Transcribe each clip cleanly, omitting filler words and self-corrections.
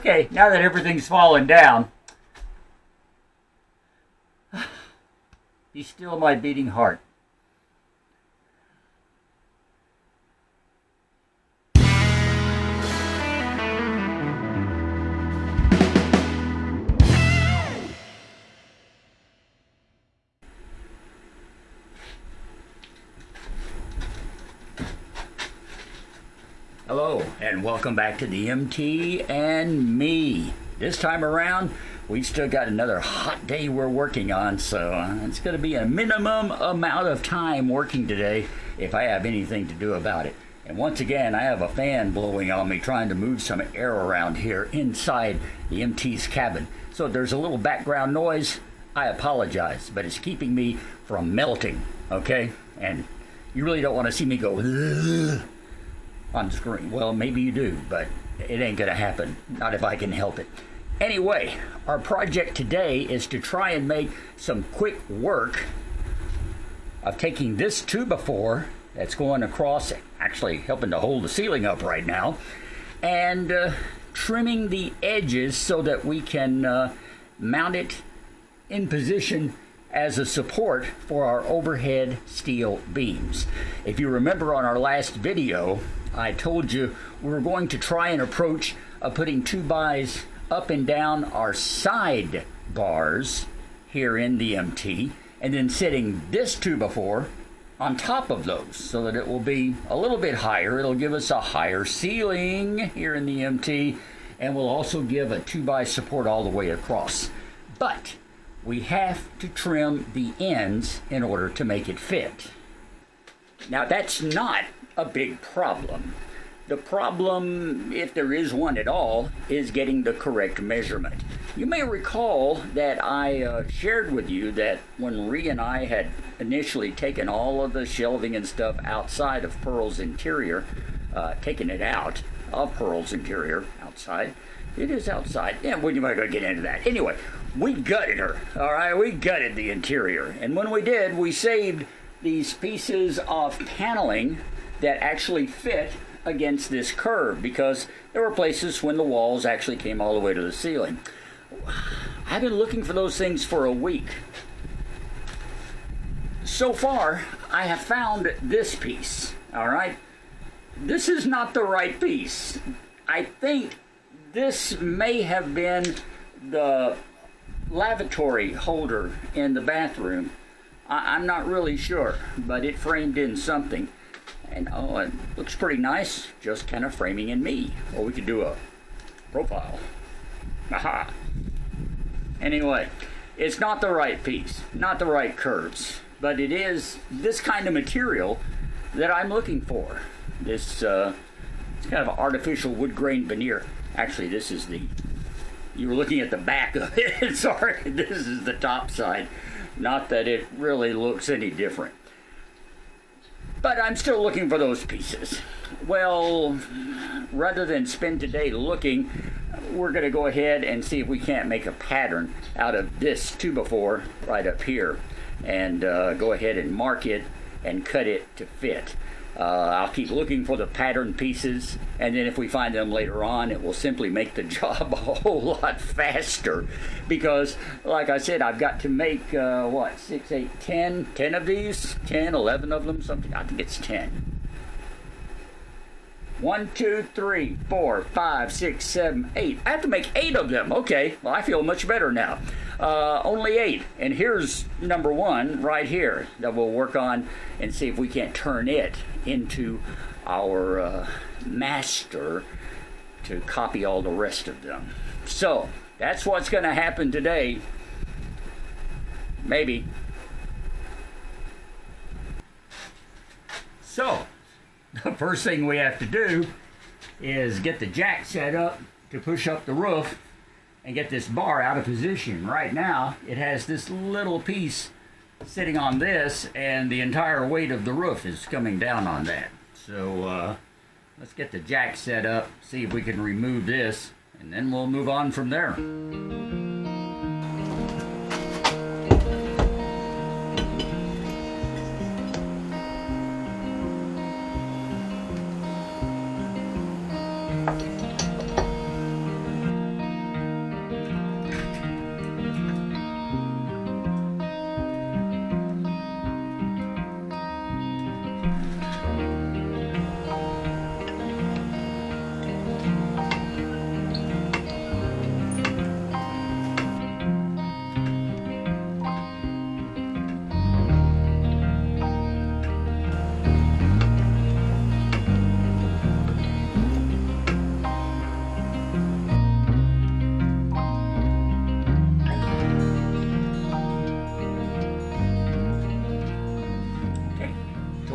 Okay, now that everything's fallen down, be still my beating heart. Hello, and welcome back to the MT and me. This time around, we've still got another hot day we're working on, so it's going to be a minimum amount of time working today if I have anything to do about it. And once again, I have a fan blowing on me trying to move some air around here inside the MT's cabin. So if there's a little background noise, I apologize, but it's keeping me from melting, okay? And you really don't want to see me go ugh on screen. Well, maybe you do, but it ain't gonna happen. Not if I can help it. Anyway, our project today is to try and make some quick work of taking this 2x4 that's going across, actually helping to hold the ceiling up right now, and trimming the edges so that we can mount it in position as a support for our overhead steel beams. If you remember on our last video, I told you we were going to try an approach of putting 2x up and down our side bars here in the MT, and then setting this 2x4 on top of those so that it will be a little bit higher. It'll give us a higher ceiling here in the MT, and will also give a 2x support all the way across. But we have to trim the ends in order to make it fit. Now that's not a big problem. The problem, if there is one at all, is getting the correct measurement. You may recall that I shared with you that when Ree and I had initially taken all of the shelving and stuff outside of Pearl's interior, taken it out of Pearl's interior, outside. It is outside. Yeah, we're not going to get into that. Anyway, we gutted her, all right? We gutted the interior. And when we did, we saved these pieces of paneling that actually fit against this curve, because there were places when the walls actually came all the way to the ceiling. I've been looking for those things for a week. So far, I have found this piece, all right? This is not the right piece. I think this may have been the lavatory holder in the bathroom. I'm not really sure, but it framed in something. And oh, it looks pretty nice, just kind of framing in me. Or we could do a profile. Aha. Anyway, it's not the right piece, not the right curves, but it is this kind of material that I'm looking for. This it's kind of artificial wood grain veneer. Actually, this is you were looking at the back of it. Sorry, this is the top side. Not that it really looks any different. But I'm still looking for those pieces. Well, rather than spend today looking, we're going to go ahead and see if we can't make a pattern out of this 2x4 right up here, and go ahead and mark it and cut it to fit. I'll keep looking for the pattern pieces, and then if we find them later on, it will simply make the job a whole lot faster, because like I said, I've got to make 6, 8, 10 of these, 10, 11 of them, something. I think it's 10. 1, 2, 3, 4, 5, 6, 7, 8. I have to make 8 of them. Okay, well, I feel much better now. Only 8. And here's number 1 right here that we'll work on and see if we can't turn it into our master to copy all the rest of them. So that's what's going to happen today. Maybe. So the first thing we have to do is get the jack set up to push up the roof and get this bar out of position. Right now, it has this little piece sitting on this, and the entire weight of the roof is coming down on that. So let's get the jack set up, see if we can remove this, and then we'll move on from there.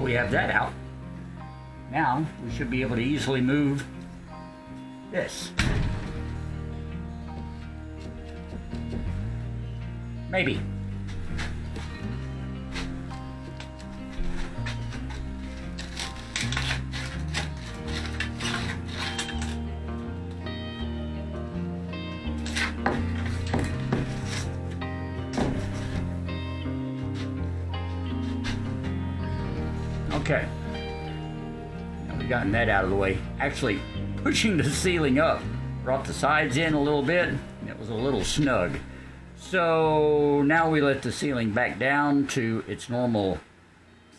we have that out. Now we should be able to easily move this. Maybe. Okay, now we've gotten that out of the way. Actually, pushing the ceiling up brought the sides in a little bit. It was a little snug. So now we let the ceiling back down to its normal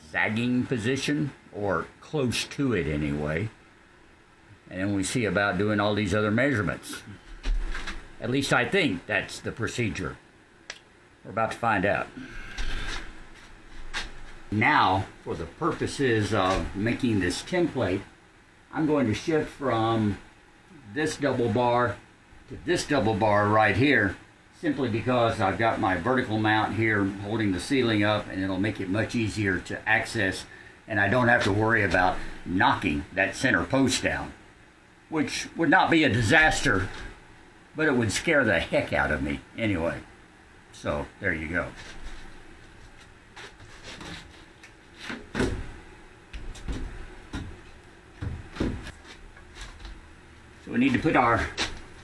sagging position, or close to it anyway. And then we see about doing all these other measurements. At least I think that's the procedure. We're about to find out. Now, for the purposes of making this template, I'm going to shift from this double bar to this double bar right here, simply because I've got my vertical mount here holding the ceiling up, and it'll make it much easier to access, and I don't have to worry about knocking that center post down, which would not be a disaster, but it would scare the heck out of me anyway. So there you go. So we need to put our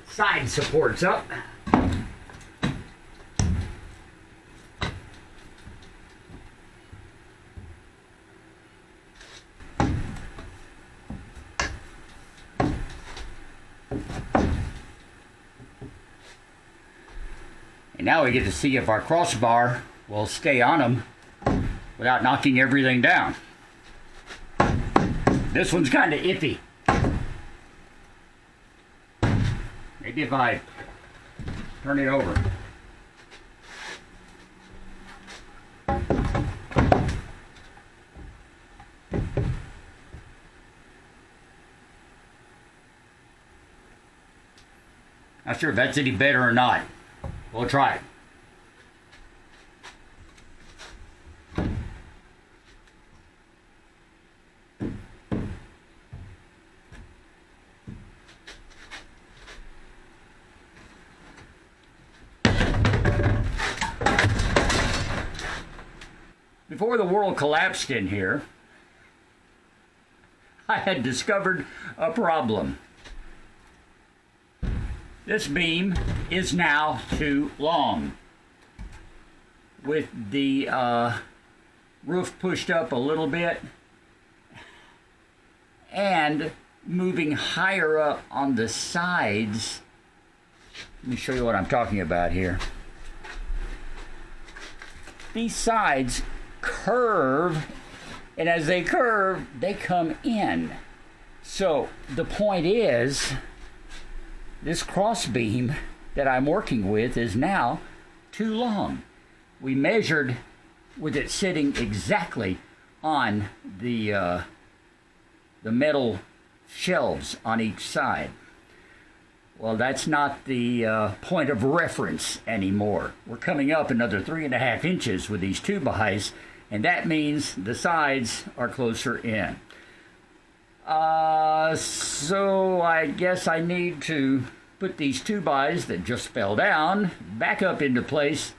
side supports up. And now we get to see if our crossbar will stay on them without knocking everything down. This one's kind of iffy. Maybe if I turn it over. Not sure if that's any better or not. We'll try it. Before the world collapsed in here, I had discovered a problem. This beam is now too long. With the roof pushed up a little bit and moving higher up on the sides. Let me show you what I'm talking about here. These sides curve, and as they curve, they come in. So the point is, this cross beam that I'm working with is now too long. We measured with it sitting exactly on the metal shelves on each side. Well, that's not the point of reference anymore. We're coming up another 3.5 inches with these 2x, and that means the sides are closer in. So I guess I need to put these 2x that just fell down back up into place,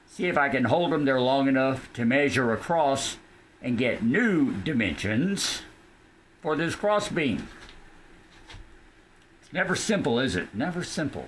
see if I can hold them there long enough to measure across and get new dimensions for this cross beam. It's never simple, is it? Never simple.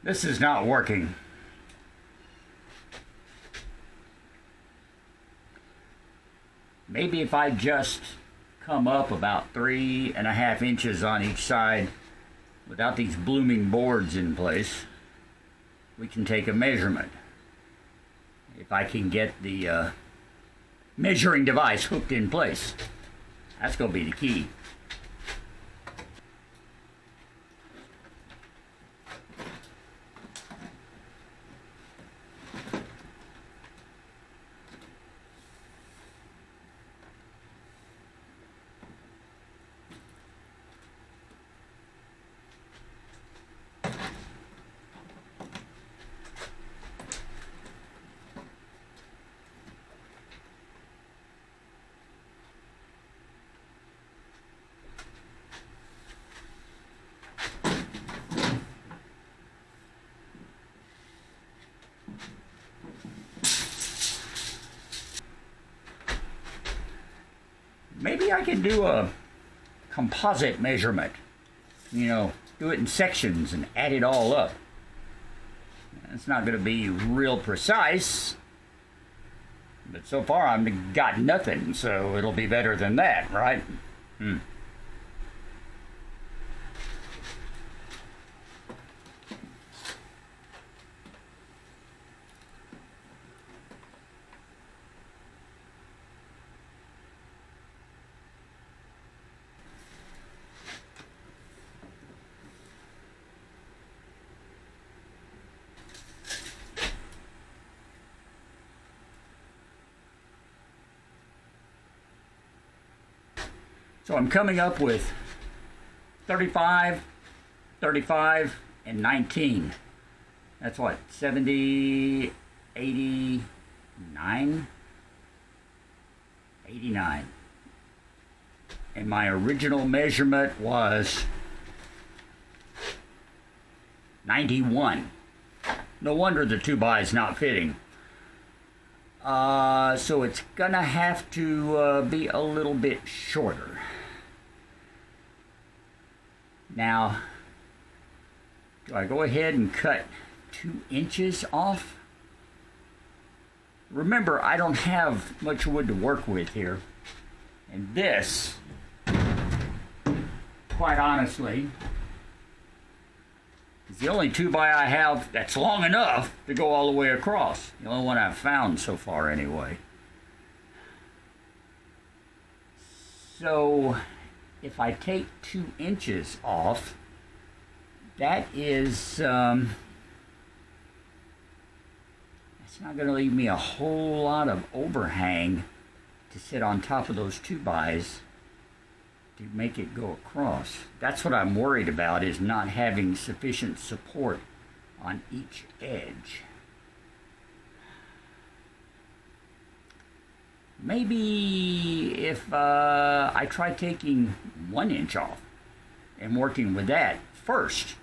This is not working. Maybe if I just come up about 3.5 inches on each side without these blooming boards in place, we can take a measurement. If I can get the measuring device hooked in place, that's going to be the key. Maybe I can do a composite measurement. You know, do it in sections and add it all up. It's not going to be real precise, but so far I've got nothing, so it'll be better than that, right? So I'm coming up with 35, 35, and 19. That's what, 70, 89? 89. And my original measurement was 91. No wonder the 2x is not fitting. So it's gonna have to be a little bit shorter. Now, do I go ahead and cut 2 inches off? Remember, I don't have much wood to work with here. And this, quite honestly, is the only 2x I have that's long enough to go all the way across. The only one I've found so far, anyway. So, if I take 2 inches off, that is, that's not going to leave me a whole lot of overhang to sit on top of those 2x's to make it go across. That's what I'm worried about, is not having sufficient support on each edge. Maybe if I try taking 1 inch off and working with that first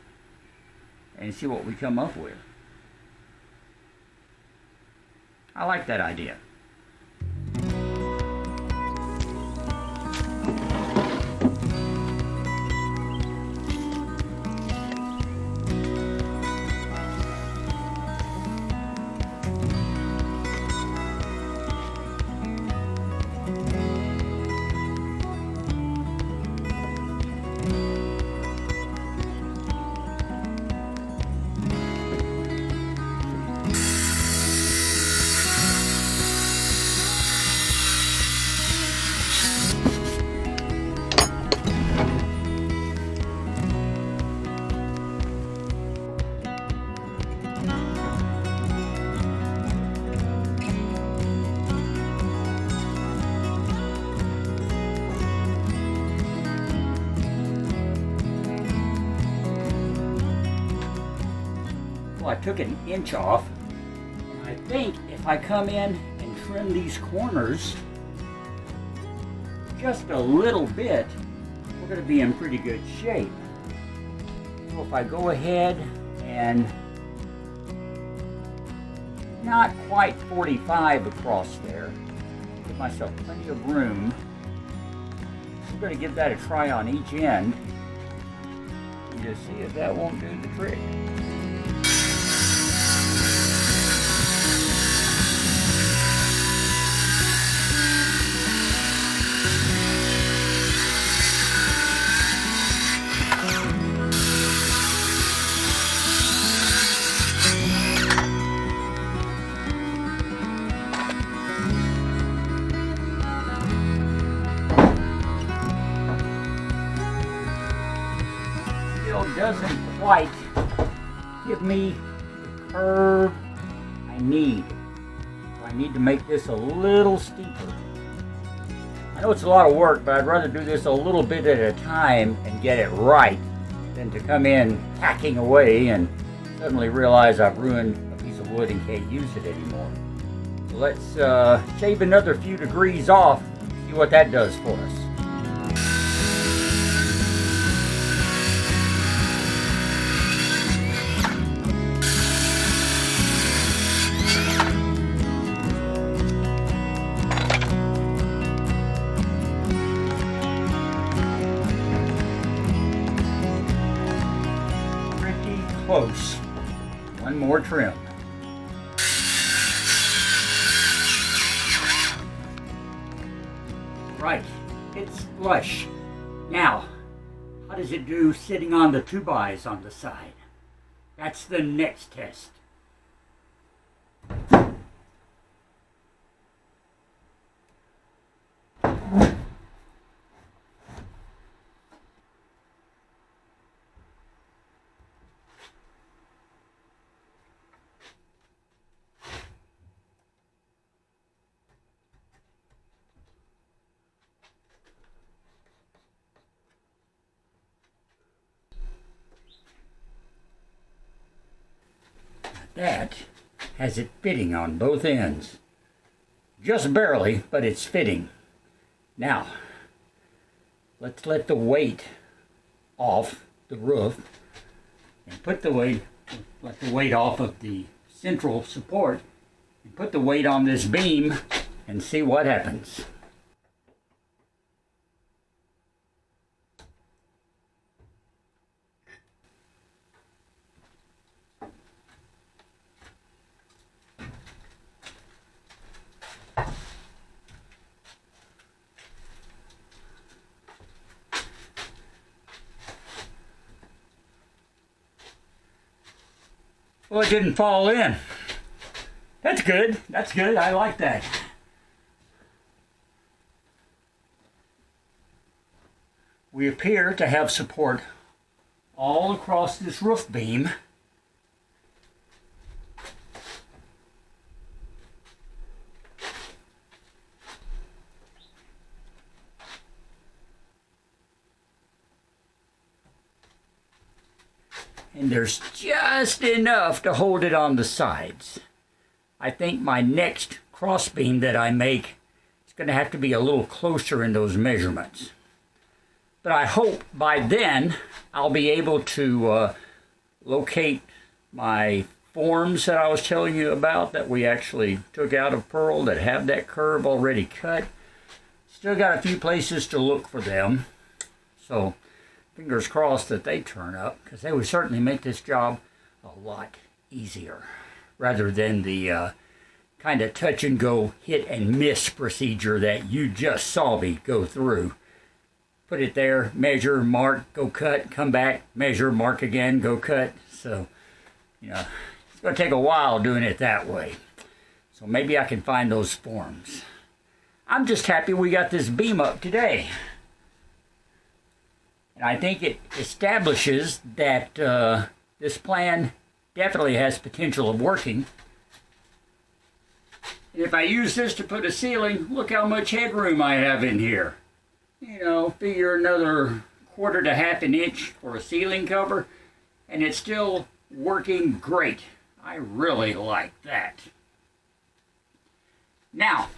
and see what we come up with. I like that idea. Well, I took 1 inch off, and I think if I come in and trim these corners just a little bit, we're going to be in pretty good shape. So if I go ahead and not quite 45 across there, give myself plenty of room. I'm going to give that a try on each end and just see if that won't do the trick. still doesn't quite give me the curve I need. So I need to make this a little steeper. I know it's a lot of work, but I'd rather do this a little bit at a time and get it right than to come in hacking away and suddenly realize I've ruined a piece of wood and can't use it anymore. So let's shave another few degrees off, see what that does for us. Close. One more trim. Right, it's flush. Now, how does it do sitting on the 2x on the side? That's the next test. That has it fitting on both ends. Just barely, but it's fitting. Now, let's let the weight off the roof and let the weight off of the central support and put the weight on this beam and see what happens. Well, it didn't fall in. That's good. That's good. I like that. We appear to have support all across this roof beam. And there's just enough to hold it on the sides. I think my next cross beam that I make is going to have to be a little closer in those measurements. But I hope by then I'll be able to locate my forms that I was telling you about that we actually took out of Pearl that have that curve already cut. Still got a few places to look for them. So fingers crossed that they turn up, because they would certainly make this job a lot easier rather than the kind of touch and go, hit and miss procedure that you just saw me go through. Put it there, measure, mark, go cut, come back, measure, mark again, go cut. So, you know, it's going to take a while doing it that way. So maybe I can find those forms. I'm just happy we got this beam up today. And I think it establishes that this plan definitely has potential of working. And if I use this to put a ceiling, look how much headroom I have in here. You know, figure another 1/4 to 1/2 an inch for a ceiling cover, and it's still working great. I really like that. Now,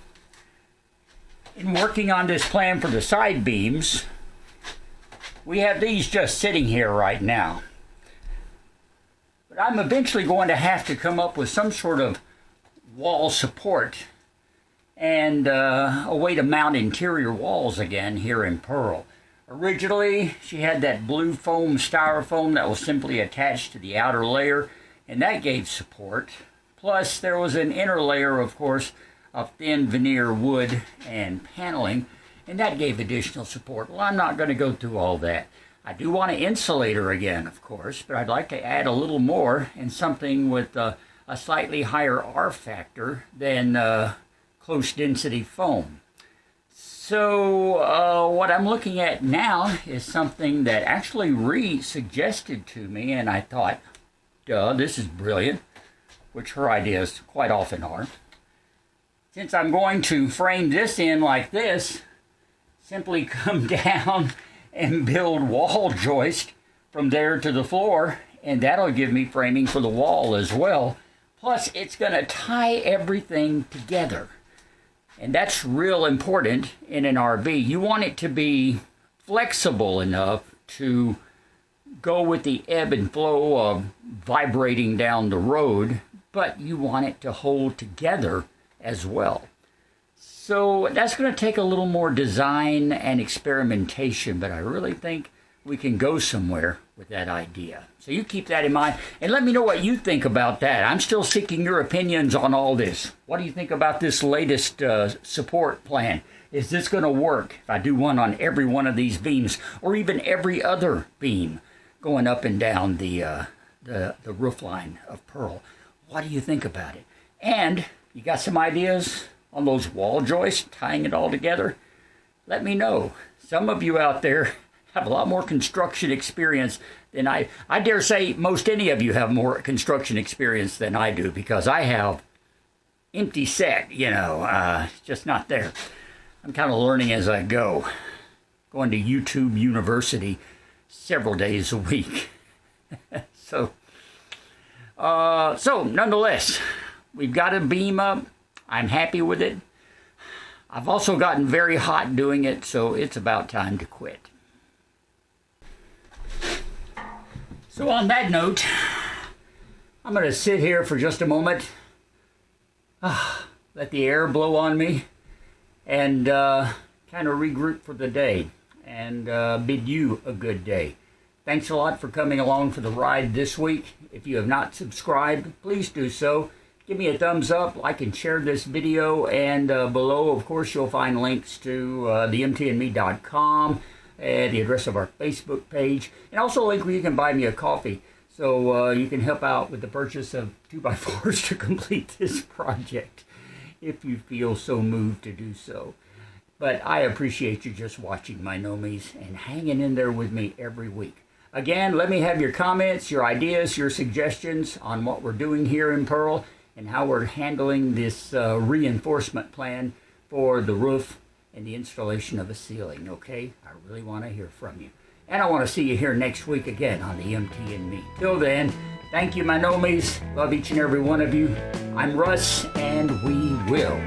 in working on this plan for the side beams, we have these just sitting here right now. But I'm eventually going to have to come up with some sort of wall support and a way to mount interior walls again here in Pearl. Originally, she had that blue foam styrofoam that was simply attached to the outer layer, and that gave support. Plus, there was an inner layer, of course, of thin veneer wood and paneling, and that gave additional support. Well, I'm not going to go through all that. I do want to insulate her again, of course, but I'd like to add a little more and something with a slightly higher R factor than close density foam. So what I'm looking at now is something that actually Ree suggested to me, and I thought, duh, this is brilliant, which her ideas quite often are. Since I'm going to frame this in like this, simply come down and build wall joist from there to the floor, and that'll give me framing for the wall as well. Plus, it's going to tie everything together. And that's real important in an RV. You want it to be flexible enough to go with the ebb and flow of vibrating down the road, but you want it to hold together as well. So that's going to take a little more design and experimentation, but I really think we can go somewhere with that idea. So you keep that in mind, and let me know what you think about that. I'm still seeking your opinions on all this. What do you think about this latest support plan? Is this going to work if I do one on every one of these beams, or even every other beam going up and down the roof line of Pearl? What do you think about it? And you got some ideas on those wall joists, tying it all together? Let me know. Some of you out there have a lot more construction experience than I dare say most any of you have more construction experience than I do, because I have empty set, it's just not there. I'm kind of learning as I go, going to YouTube University several days a week. So nonetheless, we've got a beam up. I'm happy with it. I've also gotten very hot doing it, so it's about time to quit. So on that note, I'm going to sit here for just a moment, let the air blow on me, and kind of regroup for the day, and bid you a good day. Thanks a lot for coming along for the ride this week. If you have not subscribed, please do so. Give me a thumbs up, like and share this video, and below, of course, you'll find links to themtandme.com, the address of our Facebook page, and also a link where you can buy me a coffee, so you can help out with the purchase of 2x4s to complete this project, if you feel so moved to do so. But I appreciate you just watching, my nomies, and hanging in there with me every week. Again, let me have your comments, your ideas, your suggestions on what we're doing here in Pearl, and how we're handling this reinforcement plan for the roof and the installation of a ceiling, okay? I really want to hear from you. And I want to see you here next week again on the MT and Me. Till then, thank you, my nomies. Love each and every one of you. I'm Russ, and we will